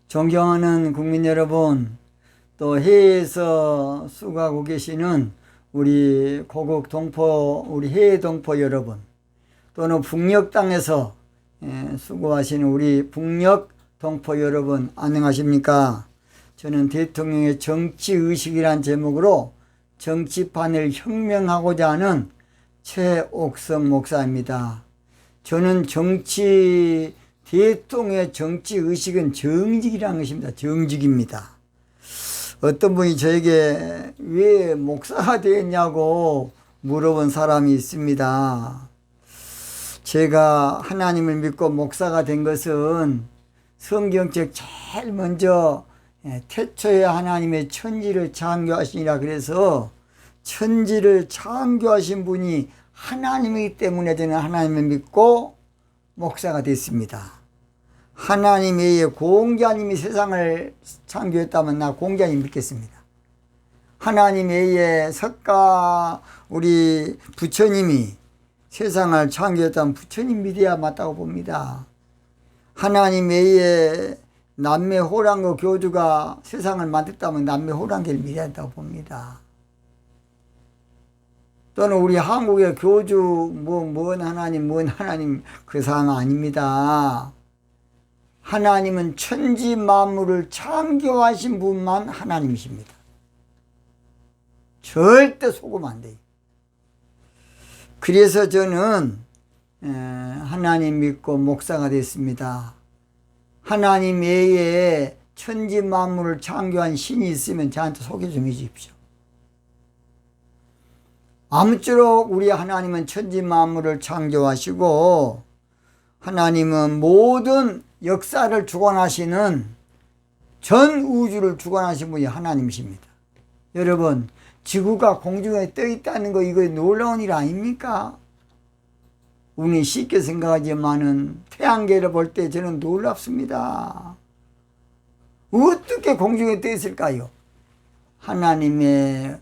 존경하는 국민 여러분, 또 해외에서 수고하고 계시는 우리 고국 동포, 우리 해외 동포 여러분, 또는 북녘 땅에서 수고하시는 우리 북녘 동포 여러분, 안녕하십니까? 저는 대통령의 정치의식이란 제목으로 정치판을 혁명하고자 하는 최옥성 목사입니다. 저는 대통령의 정치의식은 정직이라는 것입니다. 정직입니다. 어떤 분이 저에게 왜 목사가 되었냐고 물어본 사람이 있습니다. 제가 하나님을 믿고 목사가 된 것은 성경책 제일 먼저 태초에 하나님의 천지를 창조하시니라 그래서 천지를 창조하신 분이 하나님이기 때문에 저는 하나님을 믿고 목사가 됐습니다. 하나님 외에 공자님이 세상을 창조했다면 나 공자님 믿겠습니다. 하나님 외에 석가 우리 부처님이 세상을 창조했다면 부처님 믿어야 맞다고 봅니다. 하나님 외에 남매호랑교 교주가 세상을 만들었다면 남매호랑교를 믿어야 한다고 봅니다. 또는 우리 한국의 교주 뭔 하나님 그 사항 아닙니다. 하나님은 천지 만물을 창조하신 분만 하나님이십니다. 절대 속으면 안 돼요. 그래서 저는 하나님 믿고 목사가 됐습니다. 하나님 외에 천지 만물을 창조한 신이 있으면 저한테 소개 좀 해주십시오. 아무쪼록 우리 하나님은 천지 만물을 창조하시고 하나님은 모든 역사를 주관하시는 전 우주를 주관하신 분이 하나님이십니다. 여러분, 지구가 공중에 떠 있다는 거 이거 놀라운 일 아닙니까? 우리 쉽게 생각하지만은 태양계를 볼 때 저는 놀랍습니다. 어떻게 공중에 떠 있을까요? 하나님의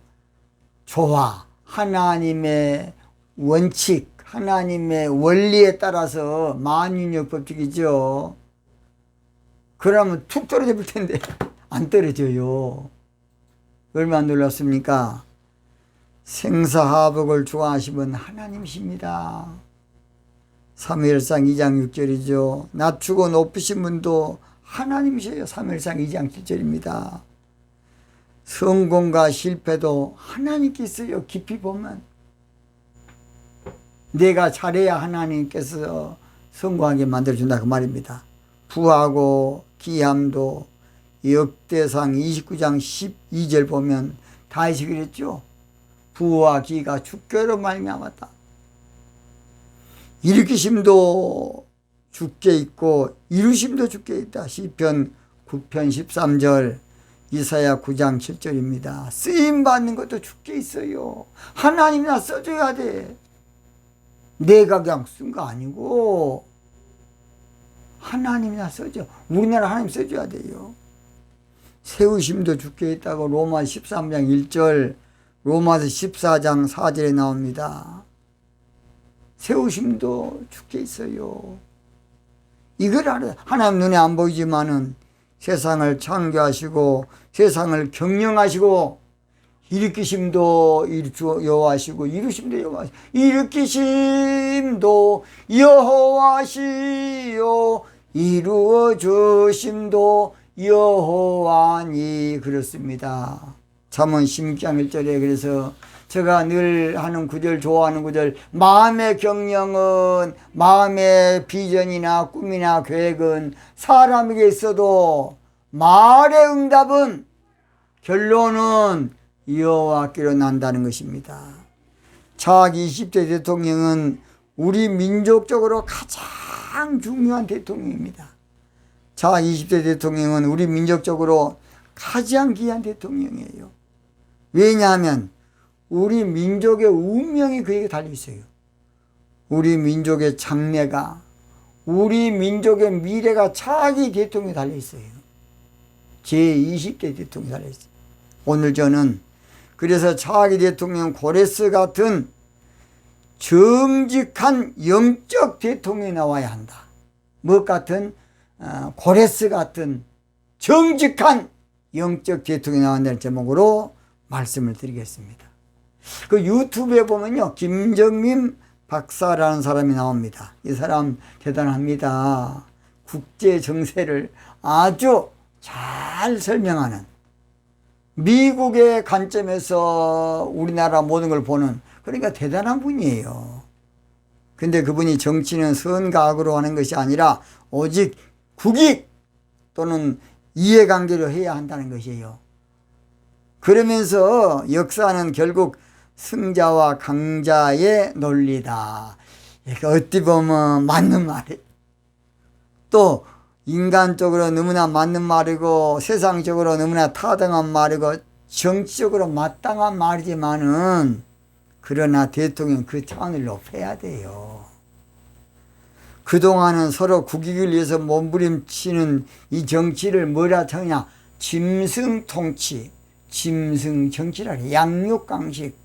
조화, 하나님의 원칙, 하나님의 원리에 따라서 만윤의 법칙이죠. 그러면 툭 떨어져 볼 텐데 안 떨어져요. 얼마나 놀랍습니까? 생사화복을 주관하시면 하나님이십니다. 사무엘상 2장 6절이죠. 낮추고 높으신 분도 하나님이셔요. 사무엘상 2장 7절입니다. 성공과 실패도 하나님께 있어요. 깊이 보면 내가 잘해야 하나님께서 성공하게 만들어준다 그 말입니다. 부하고 기함도 역대상 29장 12절 보면 다윗이 그랬죠. 부와 기가 주께로 말미암았다. 일으키심도 주께 있고 이루심도 주께 있다. 시편 9편 13절, 이사야 9장 7절입니다. 쓰임받는 것도 주께 있어요. 하나님이나 써줘야 돼. 내가 그냥 쓴 거 아니고 하나님이나 써줘. 우리나라 하나님 써줘야 돼요. 세우심도 주께 있다고 로마서 13장 1절, 로마서 14장 4절에 나옵니다. 세우심도 주께 있어요. 이걸 알아요. 하나님 눈에 안 보이지만은 세상을 창조하시고 세상을 경영하시고 일으키심도 여호와시고 이루심도 여호와시고 일으키심도 여호와시요 이루어 주심도 여호와니 그렇습니다. 잠언 16장 1절에 그래서 제가 늘 하는 구절, 좋아하는 구절, 마음의 경영은, 마음의 비전이나 꿈이나 계획은 사람에게 있어도 말의 응답은, 결론은 여호와께로 난다는 것입니다. 차기 20대 대통령은 우리 민족적으로 가장 중요한 대통령입니다. 차기 20대 대통령은 우리 민족적으로 가장 귀한 대통령이에요. 왜냐하면 우리 민족의 운명이 그에게 달려있어요. 우리 민족의 장래가, 우리 민족의 미래가 차기 대통령에 달려있어요. 제20대 대통령에 달려있어요. 오늘 저는 그래서 차기 대통령 고레스 같은 정직한 영적 대통령이 나와야 한다. 뭐 같은 고레스 같은 정직한 영적 대통령이 나온다는 제목으로 말씀을 드리겠습니다. 그 유튜브에 보면요, 김정민 박사라는 사람이 나옵니다. 이 사람 대단합니다. 국제 정세를 아주 잘 설명하는, 미국의 관점에서 우리나라 모든 걸 보는, 그러니까 대단한 분이에요. 근데 그분이 정치는 선과 악으로 하는 것이 아니라 오직 국익 또는 이해관계로 해야 한다는 것이에요. 그러면서 역사는 결국 승자와 강자의 논리다. 어찌 보면 맞는 말이에요. 또 인간적으로 너무나 맞는 말이고 세상적으로 너무나 타당한 말이고 정치적으로 마땅한 말이지만은, 그러나 대통령 그 차원을 높여야 돼요. 그동안은 서로 국익을 위해서 몸부림치는 이 정치를 뭐라称냐, 짐승 통치, 짐승 정치라니, 양육강식,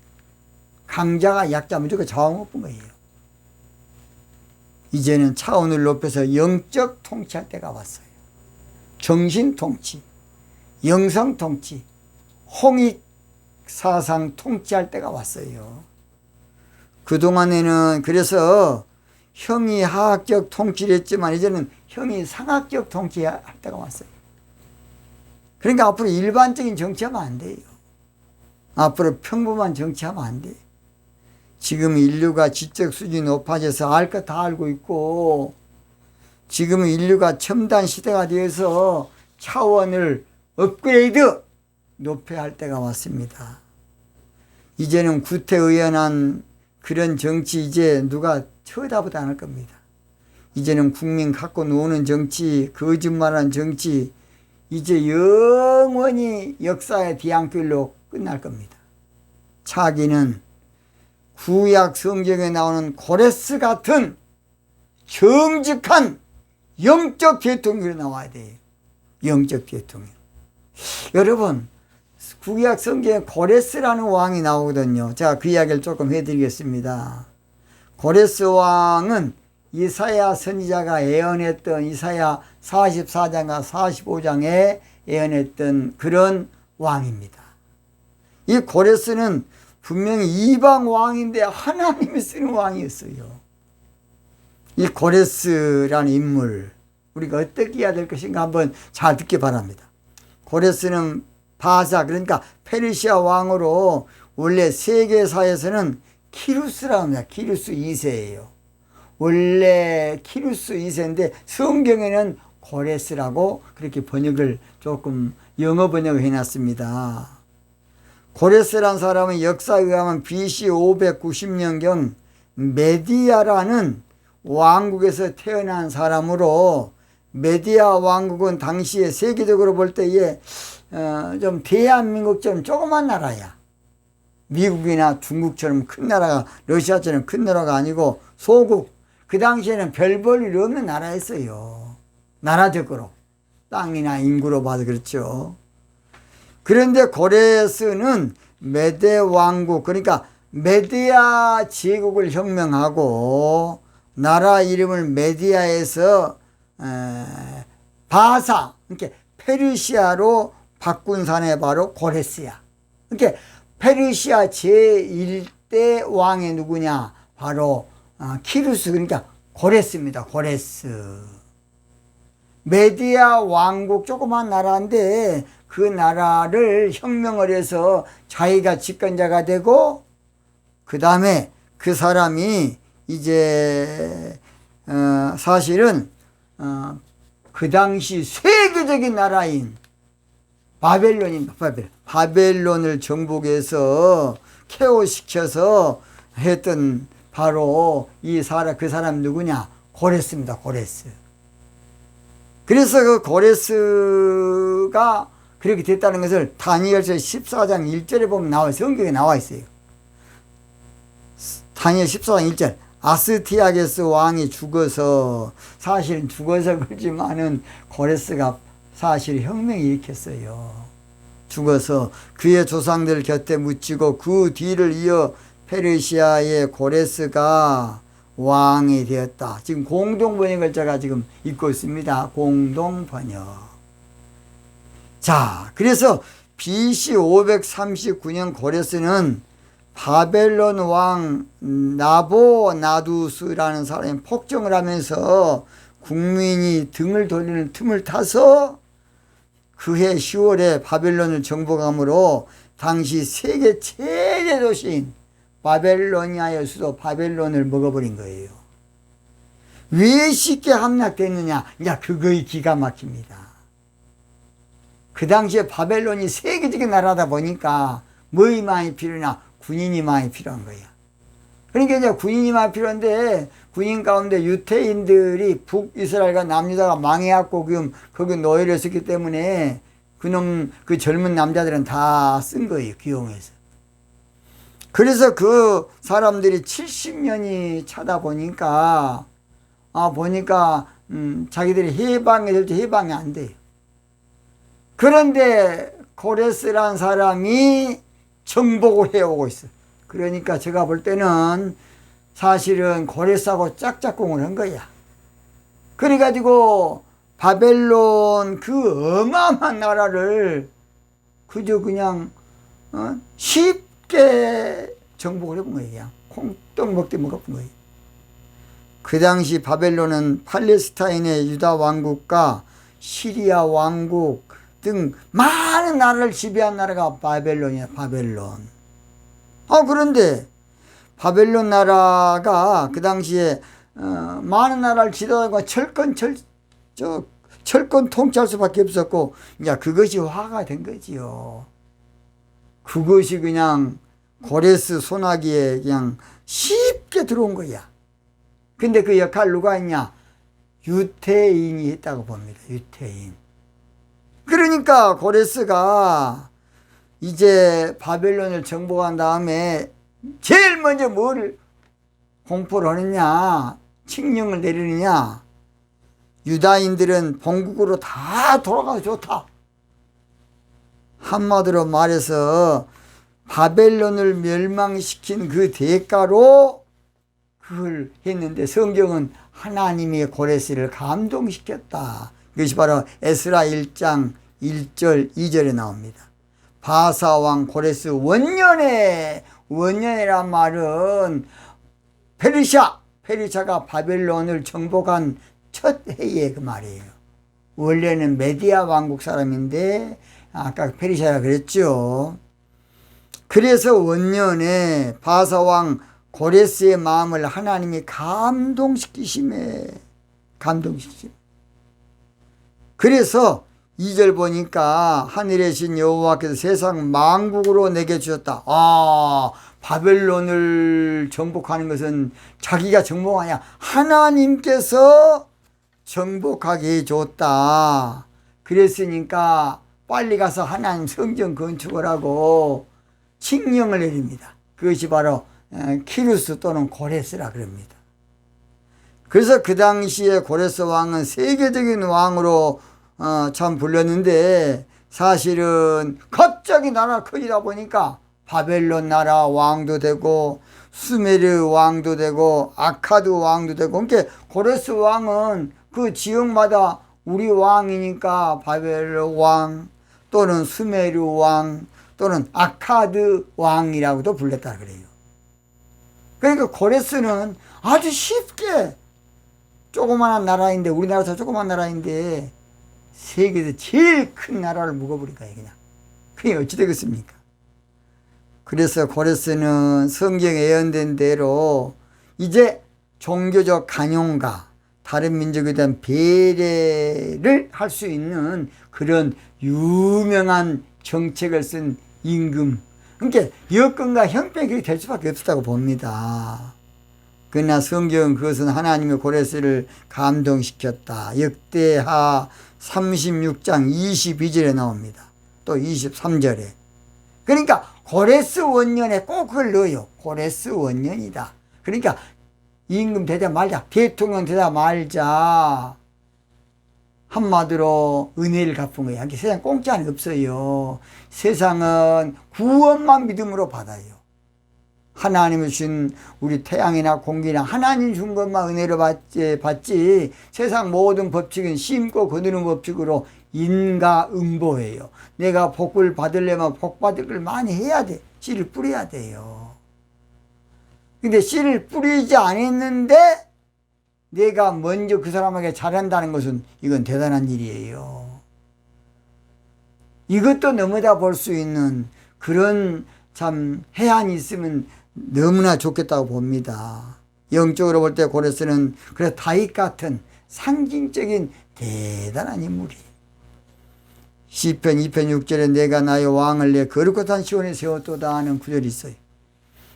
강자가 약자 무조건 잡아먹은 거예요. 이제는 차원을 높여서 영적 통치할 때가 왔어요. 정신 통치, 영성 통치, 홍익 사상 통치할 때가 왔어요. 그동안에는 그래서 형이 하학적 통치를 했지만 이제는 형이 상학적 통치할 때가 왔어요. 그러니까 앞으로 일반적인 정치하면 안 돼요. 앞으로 평범한 정치하면 안 돼요. 지금 인류가 지적 수준이 높아져서 알 것 다 알고 있고, 지금은 인류가 첨단 시대가 되어서 차원을 업그레이드 높여야 할 때가 왔습니다. 이제는 구태의연한 그런 정치 이제 누가 쳐다보도 않을 겁니다. 이제는 국민 갖고 노는 정치, 거짓말하는 정치, 이제 영원히 역사의 뒤안길로 끝날 겁니다. 차기는 구약 성경에 나오는 고레스 같은 정직한 영적 대통령이 나와야 돼요. 영적 대통령. 여러분, 구약 성경에 고레스라는 왕이 나오거든요. 제가 그 이야기를 조금 해드리겠습니다. 고레스 왕은 이사야 선지자가 예언했던 이사야 44장과 45장에 예언했던 그런 왕입니다. 이 고레스는 분명히 이방 왕인데 하나님이 쓰는 왕이었어요. 이 고레스라는 인물, 우리가 어떻게 해야 될 것인가 한번 잘 듣기 바랍니다. 고레스는 바사, 그러니까 페르시아 왕으로 원래 세계사에서는 키루스라고 합니다. 키루스 2세예요. 원래 키루스 2세인데 성경에는 고레스라고 그렇게 번역을 조금 영어 번역을 해놨습니다. 고레스란 사람은 역사에 의하면 BC 590년경 메디아라는 왕국에서 태어난 사람으로, 메디아 왕국은 당시에 세계적으로 볼 때에 좀 대한민국처럼 조그만 나라야. 미국이나 중국처럼 큰 나라가, 러시아처럼 큰 나라가 아니고 소국. 그 당시에는 별 볼 일 없는 나라였어요. 나라적으로. 땅이나 인구로 봐도 그렇죠. 그런데 고레스는 메데 왕국, 그러니까 메디아 제국을 혁명하고 나라 이름을 메디아에서 바사, 그러니까 페르시아로 바꾼 사람이 바로 고레스야. 그러니까 페르시아 제1대 왕이 누구냐? 바로 키루스, 그러니까 고레스입니다. 고레스. 메디아 왕국 조그만 나라인데 그 나라를 혁명을 해서 자기가 집권자가 되고, 그 다음에 그 사람이 이제 사실은 그 당시 세계적인 나라인 바벨론입니다. 바벨론을 정복해서 케어시켜서 했던 바로 그 사람 누구냐? 고레스입니다. 고레스. 그래서 그 고레스가 그렇게 됐다는 것을 다니엘서 14장 1절에 보면 나와요. 성경에 나와 있어요. 다니엘 14장 1절. 아스티아게스 왕이 죽어서, 사실은 죽어서 그렇지만은 고레스가 사실 혁명을 일으켰어요. 죽어서 그의 조상들 곁에 묻히고 그 뒤를 이어 페르시아의 고레스가 왕이 되었다. 지금 공동번역을 제가 지금 읽고 있습니다. 공동번역. 자, 그래서 BC 539년 고레스는 바벨론 왕 나보나두스라는 사람이 폭정을 하면서 국민이 등을 돌리는 틈을 타서 그해 10월에 바벨론을 정복함으로 당시 세계 최대 도시인 바벨로니아의 수도 바벨론을 먹어버린 거예요. 왜 쉽게 함락됐느냐? 이제 그거이 기가 막힙니다. 그 당시에 바벨론이 세계적인 나라다 보니까 뭐이 많이 필요냐? 군인이 많이 필요한 거야. 그러니까 이제 군인이 많이 필요한데 군인 가운데 유태인들이 북이스라엘과 남유다가 망해갖고 지금 거기 노예를 했었기 때문에 그 젊은 남자들은 다 쓴 거예요. 기용해서. 그래서 그 사람들이 70년이 차다 보니까 자기들이 해방이 될지 해방이 안 돼요. 그런데 고레스란 사람이 정복을 해오고 있어. 그러니까 제가 볼 때는 사실은 고레스하고 짝짝꿍을 한 거야. 그래가지고 바벨론 그 어마어마한 나라를 그저 그냥 쉽게 정복을 해본 거예요. 그냥 콩떡 먹듯 먹어본 거예요. 그 당시 바벨론은 팔레스타인의 유다 왕국과 시리아 왕국 등 많은 나라를 지배한 나라가 바벨론이야. 바벨론. 그런데 바벨론 나라가 그 당시에 많은 나라를 지도하고 철권 통치할 수밖에 없었고, 이제 그것이 화가 된 거지요. 그것이 그냥 고레스 소나기에 그냥 쉽게 들어온 거야. 근데 그 역할 누가 했냐? 유태인이 했다고 봅니다. 유태인. 그러니까 고레스가 이제 바벨론을 정복한 다음에 제일 먼저 뭘 공포를 하느냐? 칙령을 내리느냐? 유다인들은 본국으로 다 돌아가서 좋다. 한마디로 말해서 바벨론을 멸망시킨 그 대가로 그걸 했는데 성경은 하나님이 고레스를 감동시켰다. 이것이 바로 에스라 1장 1절 2절에 나옵니다. 바사왕 고레스 원년이란 말은 페르시아가 바벨론을 정복한 첫 해에 그 말이에요. 원래는 메디아 왕국 사람인데 아까 페르시아라 그랬죠. 그래서 원년에 바사왕 고레스의 마음을 하나님이 감동시키심에. 그래서 2절 보니까 하늘의 신 여호와께서 세상 만국으로 내게 주셨다. 바벨론을 정복하는 것은 자기가 정복하냐? 하나님께서 정복하게 해줬다. 그랬으니까 빨리 가서 하나님 성전 건축을 하고 칙령을 내립니다. 그것이 바로 키루스 또는 고레스라 그럽니다. 그래서 그 당시에 고레스 왕은 세계적인 왕으로 참 불렸는데 사실은 갑자기 나라가 커지다 보니까 바벨론 나라 왕도 되고 수메르 왕도 되고 아카드 왕도 되고, 그러니까 고레스 왕은 그 지역마다 우리 왕이니까 바벨론 왕 또는 수메르 왕 또는 아카드 왕이라고도 불렸다 그래요. 그러니까 고레스는 아주 쉽게 조그마한 나라인데, 우리나라에서 조그마한 나라인데 세계에서 제일 큰 나라를 묵어버린 거예요. 그게 어찌 되겠습니까? 그래서 고레스는 성경에 예언된 대로 이제 종교적 간용과 다른 민족에 대한 배려를 할 수 있는 그런 유명한 정책을 쓴 임금. 그러니까 여건과 형편이 그렇게 될 수밖에 없었다고 봅니다. 그러나 성경은 그것은 하나님의 고레스를 감동시켰다. 역대하 36장 22절에 나옵니다. 또 23절에. 그러니까 고레스 원년에 꼭 그걸 넣어요. 고레스 원년이다. 그러니까 임금 되자 말자, 대통령 되자 말자, 한마디로 은혜를 갚은 거예요. 세상 공짜는 없어요. 세상은 구원만 믿음으로 받아요. 하나님이 주신 우리 태양이나 공기나 하나님 준 것만 은혜로 받지 세상 모든 법칙은 심고 거두는 법칙으로 인가응보예요. 내가 복을 받으려면 복 받을 걸 많이 해야 돼. 씨를 뿌려야 돼요. 근데 씨를 뿌리지 않았는데 내가 먼저 그 사람에게 잘한다는 것은 이건 대단한 일이에요. 이것도 넘어다 볼 수 있는 그런 참 해안이 있으면 너무나 좋겠다고 봅니다. 영적으로 볼 때 고레스는 그래 다윗 같은 상징적인 대단한 인물이에요. 시편 2편 6절에 내가 나의 왕을 내 거룩한 시온에 세웠도다 하는 구절이 있어요.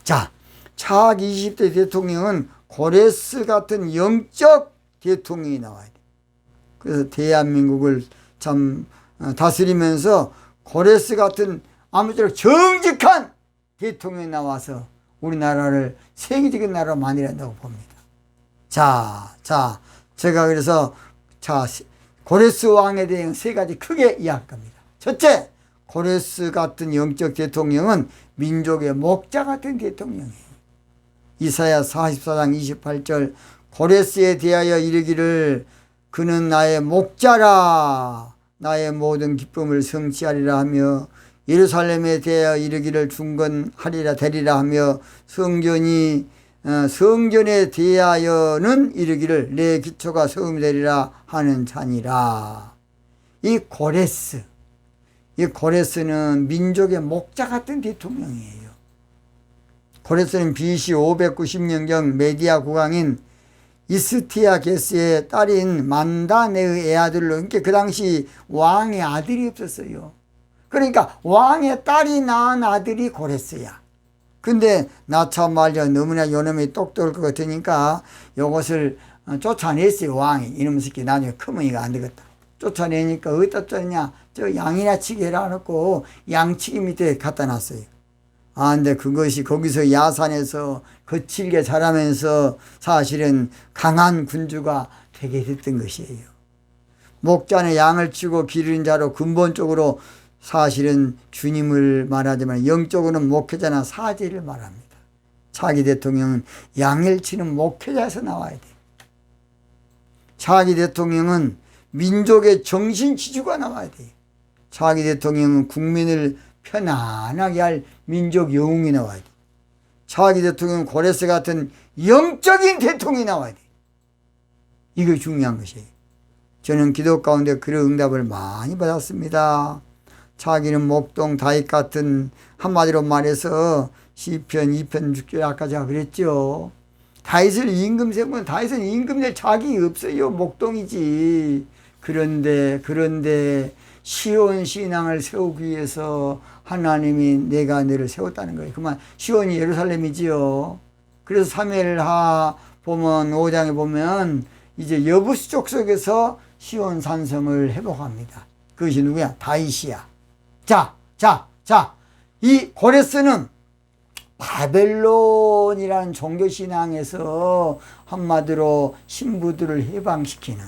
자, 차악 20대 대통령은 고레스 같은 영적 대통령이 나와야 돼. 그래서 대한민국을 참 다스리면서 고레스 같은 아무쪼록 정직한 대통령이 나와서 우리나라를 세계적인 나라로 만들어낸다고 봅니다. 제가 그래서 고레스 왕에 대해 세 가지 크게 이야기할 겁니다. 첫째, 고레스 같은 영적 대통령은 민족의 목자 같은 대통령이에요. 이사야 44장 28절 고레스에 대하여 이르기를 그는 나의 목자라 나의 모든 기쁨을 성취하리라 하며 예루살렘에 대하여 이르기를 중건하리라 되리라 하며 성전에 대하여는 이르기를 내 기초가 세움이 되리라 하는 자니라. 이 고레스는 민족의 목자 같은 대통령이에요. 고레스는 BC 590년경 메디아 국왕인 이스티아게스의 딸인 만다네의 애아들로, 그러니까 그 당시 왕의 아들이 없었어요. 그러니까 왕의 딸이 낳은 아들이 고레스야. 근데 나참 말려 너무나 요놈이 똑똑할 것 같으니까 요것을 쫓아냈어요. 왕이. 이놈의 새끼 나중에 크면 이거 안 되겠다. 쫓아내니까 어디다 쫓냐, 저 양이나 치게 해놓고 양치기 밑에 갖다 놨어요. 근데 그것이 거기서 야산에서 거칠게 자라면서 사실은 강한 군주가 되게 됐던 것이에요. 목자는 양을 치고 기르는 자로 근본적으로 사실은 주님을 말하지만 영적으로는 목회자나 사제를 말합니다. 차기 대통령은 양을 치는 목회자에서 나와야 돼요. 차기 대통령은 민족의 정신지주가 나와야 돼요. 차기 대통령은 국민을 편안하게 할 민족 영웅이 나와야 돼. 차기 대통령은 고레스 같은 영적인 대통령이 나와야 돼. 이게 중요한 것이에요. 저는 기도 가운데 그런 응답을 많이 받았습니다. 차기는 목동 다윗 같은, 한마디로 말해서 시편 2편 6절 아까 제가 그랬죠. 다윗은 임금 세우면 다윗은 임금 낼 자격이 없어요. 목동이지. 그런데 시온 신앙을 세우기 위해서 하나님이 내가 너를 세웠다는 거예요. 그만 시온이 예루살렘이지요. 그래서 사무엘하 보면 5장에 보면 이제 여부수 족속에서 시온 산성을 회복합니다. 그것이 누구야? 다윗이야. 이 고레스는 바벨론이라는 종교신앙에서 한마디로 신부들을 해방시키는,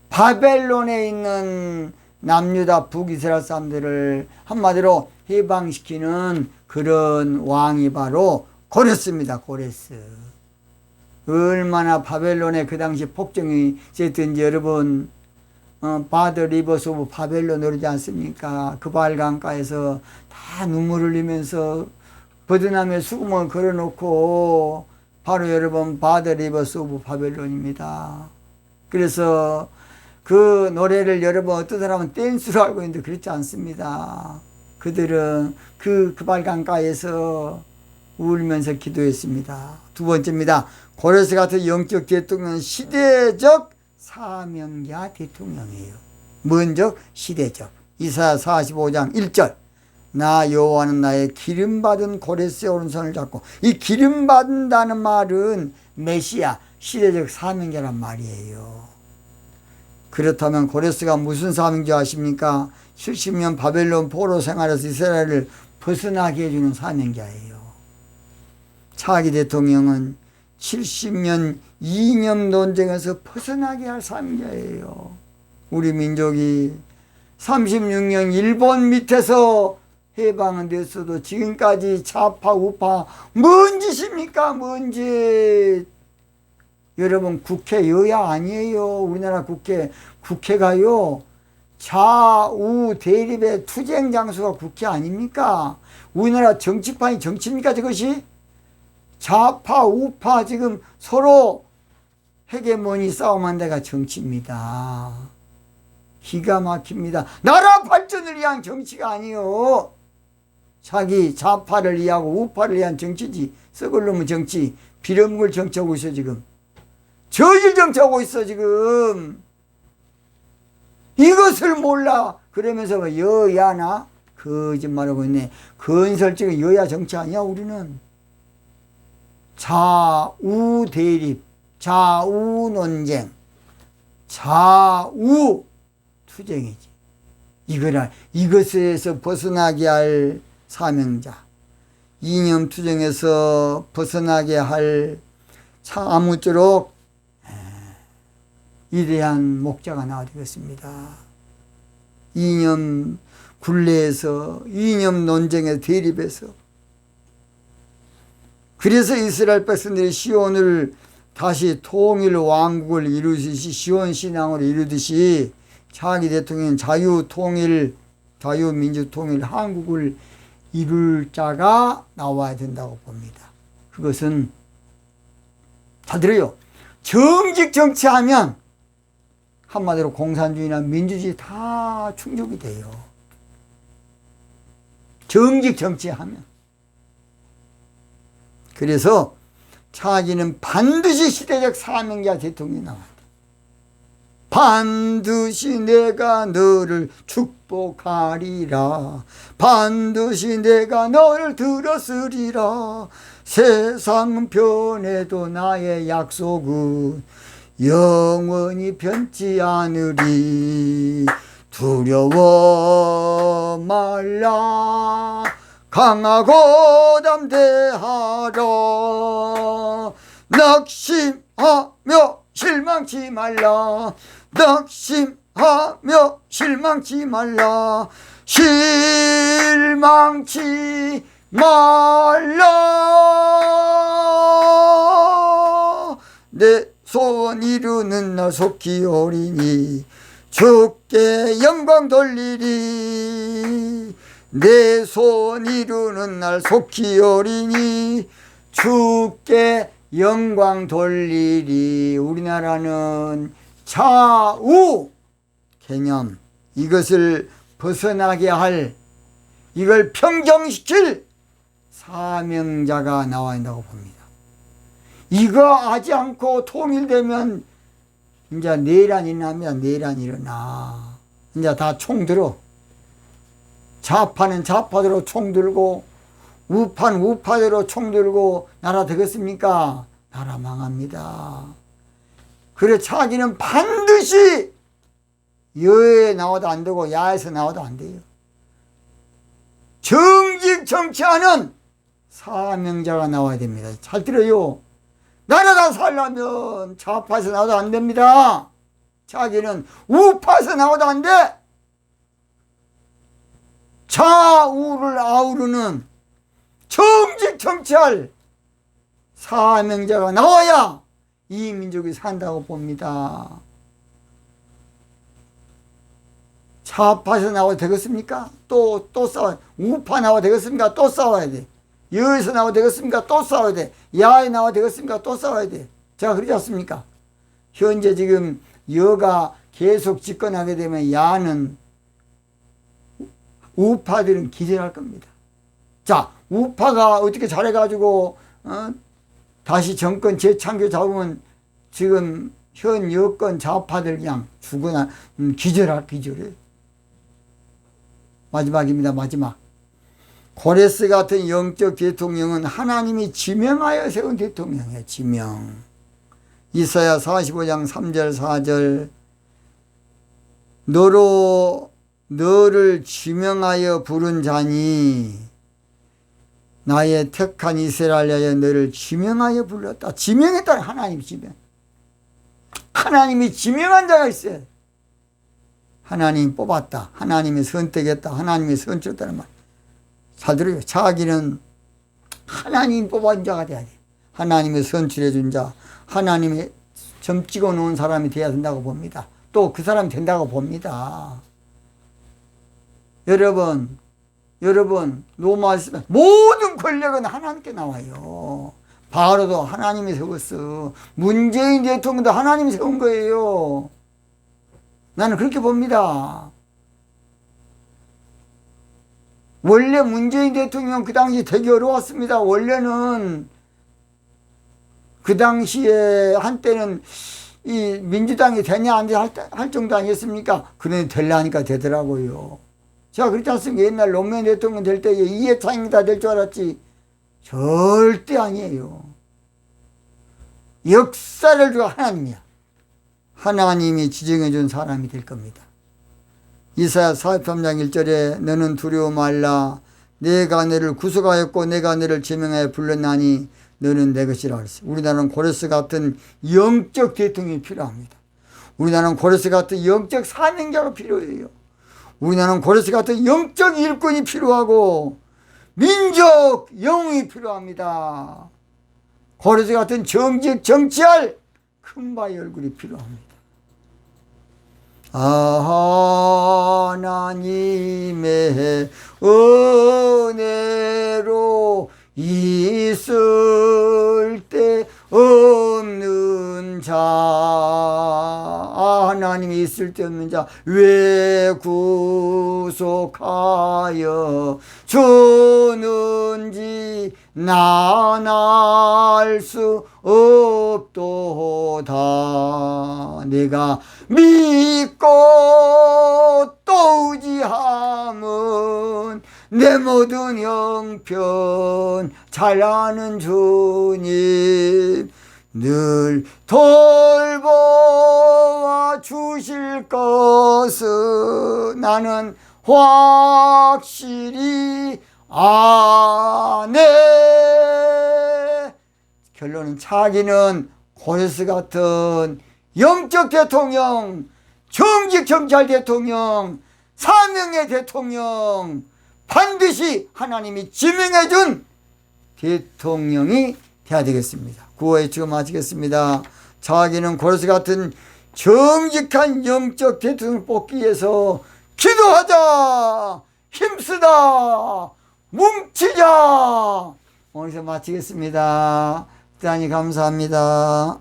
바벨론에 있는 남유다 북이스라엘 사람들을 한마디로 해방시키는 그런 왕이 바로 고레스입니다. 고레스. 얼마나 바벨론에 그 당시 폭정이 있었든지 여러분 바더 리버스 오브 바벨론 그러지 않습니까? 그 발강가에서 다 눈물을 흘리면서 버드남에 수금을 걸어놓고 바로 여러분 바더 리버스 오브 바벨론입니다. 그래서 그 노래를 여러분 어떤 사람은 댄스로 알고 있는데 그렇지 않습니다. 그들은 그 발강가에서 울면서 기도했습니다. 두 번째입니다. 고레스 같은 영적 대통령은 시대적 사명자 대통령이에요. 먼저 시대적. 이사야 45장 1절 나 여호와는 나의 기름받은 고레스의 오른손을 잡고, 이 기름받는다는 말은 메시아, 시대적 사명자란 말이에요. 그렇다면 고레스가 무슨 사명자 아십니까? 70년 바벨론 포로 생활에서 이스라엘을 벗어나게 해주는 사명자예요. 차기 대통령은 70년 이념 논쟁에서 벗어나게 할 사명자예요. 우리 민족이 36년 일본 밑에서 해방은 됐어도 지금까지 좌파 우파 뭔 짓입니까? 뭔 짓. 여러분 국회 여야 아니에요. 우리나라 국회가요 좌우 대립의 투쟁 장소가 국회 아닙니까? 우리나라 정치판이 정치입니까 저것이? 좌파 우파 지금 서로 헤게모니 싸움한 데가 정치입니다. 기가 막힙니다. 나라 발전을 위한 정치가 아니요. 자기 좌파를 위하고 우파를 위한 정치지. 썩을 놈의 정치, 비름을 정치하고 있어 지금. 저질 정치하고 있어 지금. 이것을 몰라. 그러면서 여야나 거짓말하고 있네. 건설적인 여야 정치 아니야 우리는. 좌우 대립, 좌우 논쟁, 좌우 투쟁이지. 이것에서 벗어나게 할 사명자, 이념 투쟁에서 벗어나게 할 아무쪼록 위대한 목자가 나와야 되겠습니다. 이념 굴레에서, 이념 논쟁의 대립에서. 그래서 이스라엘 백성들이 시온을 다시 통일 왕국을 이루듯이, 시온 신앙으로 이루듯이 차기 대통령 자유통일, 자유민주통일 한국을 이룰 자가 나와야 된다고 봅니다. 그것은 잘 들어요. 정직 정치하면 한마디로 공산주의나 민주주의 다 충족이 돼요. 정직 정치하면. 그래서 차기는 반드시 시대적 사명자 대통령이 나와야 돼. 반드시 내가 너를 축복하리라. 반드시 내가 너를 들었으리라. 세상은 변해도 나의 약속은 영원히 변치 않으리. 두려워 말라. 강하고 담대하라. 낙심하며 실망치 말라. 낙심하며 실망치 말라. 실망치 말라. 내 소원 이루는 날 속히 오리니 주께 영광 돌리리. 내 소원 이루는 날 속히 오리니 주께 영광 돌리리. 우리나라는 좌우 개념, 이것을 벗어나게 할, 이걸 평정시킬 사명자가 나와야 한다고 봅니다. 이거 하지 않고 통일되면 이제 내란이 납니다. 내란이 일어나. 이제 다 총 들어. 좌파는 좌파대로 총 들고 우파는 우파대로 총 들고 나라 되겠습니까? 나라 망합니다. 그래 차기는 반드시 여에 나와도 안 되고 야에서 나와도 안 돼요. 정직 정치하는 사명자가 나와야 됩니다. 잘 들어요. 나라가 살려면 좌파에서 나와도 안 됩니다. 자기는 우파에서 나와도 안 돼. 좌우를 아우르는 정직 정치할 사명자가 나와야 이 민족이 산다고 봅니다. 좌파에서 나와도 되겠습니까? 또 싸워야 돼. 우파 나와도 되겠습니까? 또 싸워야 돼. 여에서 나와도 되겠습니까? 또 싸워야 돼. 야에 나와도 되겠습니까? 또 싸워야 돼. 제가 그러지 않습니까? 현재 지금 여가 계속 집권하게 되면 야는 우파들은 기절할 겁니다. 자, 우파가 어떻게 잘해가지고 다시 정권 재창조 잡으면 지금 현 여권 좌파들 그냥 죽거나 기절해. 마지막입니다. 마지막. 고레스 같은 영적 대통령은 하나님이 지명하여 세운 대통령이에요. 지명. 이사야 45장 3절 4절 너를 지명하여 부른 자니 나의 택한 이스라엘에 너를 지명하여 불렀다. 지명했다. 하나님이 지명. 하나님이 지명한 자가 있어요. 하나님이 뽑았다. 하나님이 선택했다. 하나님이 선출했다는 말. 잘 들어요. 자기는 하나님이 뽑은 자가 돼야 돼. 하나님이 선출해 준 자, 하나님이 점 찍어 놓은 사람이 돼야 된다고 봅니다. 또 그 사람이 된다고 봅니다. 여러분 로마서 모든 권력은 하나님께 나와요. 바로도 하나님이 세웠어. 문재인 대통령도 하나님이 세운 거예요. 나는 그렇게 봅니다. 원래 문재인 대통령 그 당시 되게 어려웠습니다. 원래는 그 당시에 한때는 이 민주당이 되냐 안 되냐 할 정도 아니었습니까? 그런데 되려니까 되더라고요. 제가 그렇지 않습니까? 옛날 노무현 대통령 될 때에 이해창이 다 될 줄 알았지. 절대 아니에요. 역사를 주가 하나님이야. 하나님이 지정해 준 사람이 될 겁니다. 이사야 43장 1절에 너는 두려워 말라. 내가 너를 구속하였고 내가 너를 제명하여 불렀나니 너는 내 것이라 그랬어요. 우리나라는 고레스 같은 영적 대통령이 필요합니다. 우리나라는 고레스 같은 영적 사명자가 필요해요. 우리나라는 고레스 같은 영적 일꾼이 필요하고 민족 영웅이 필요합니다. 고레스 같은 정치할 큰바위 얼굴이 필요합니다. 하나님의 은혜로 있을 때 없는 자, 하나님이 있을 때 없는 자 왜 구속하여 주는지 난 알 수 없도다. 내가 믿고 또 의지함은 내 모든 형편 잘 아는 주님 늘 돌보아 주실 것은 나는 확실히 아네. 결론은 자기는 고레스 같은 영적 대통령, 정직 정치할 대통령, 사명의 대통령, 반드시 하나님이 지명해 준 대통령이 돼야 되겠습니다. 구호의 지금 마치겠습니다. 자기는 고레스 같은 정직한 영적 대통령을 뽑기 위해서 기도하자, 힘쓰다, 뭉치자. 오늘서 마치겠습니다. 대단히 감사합니다.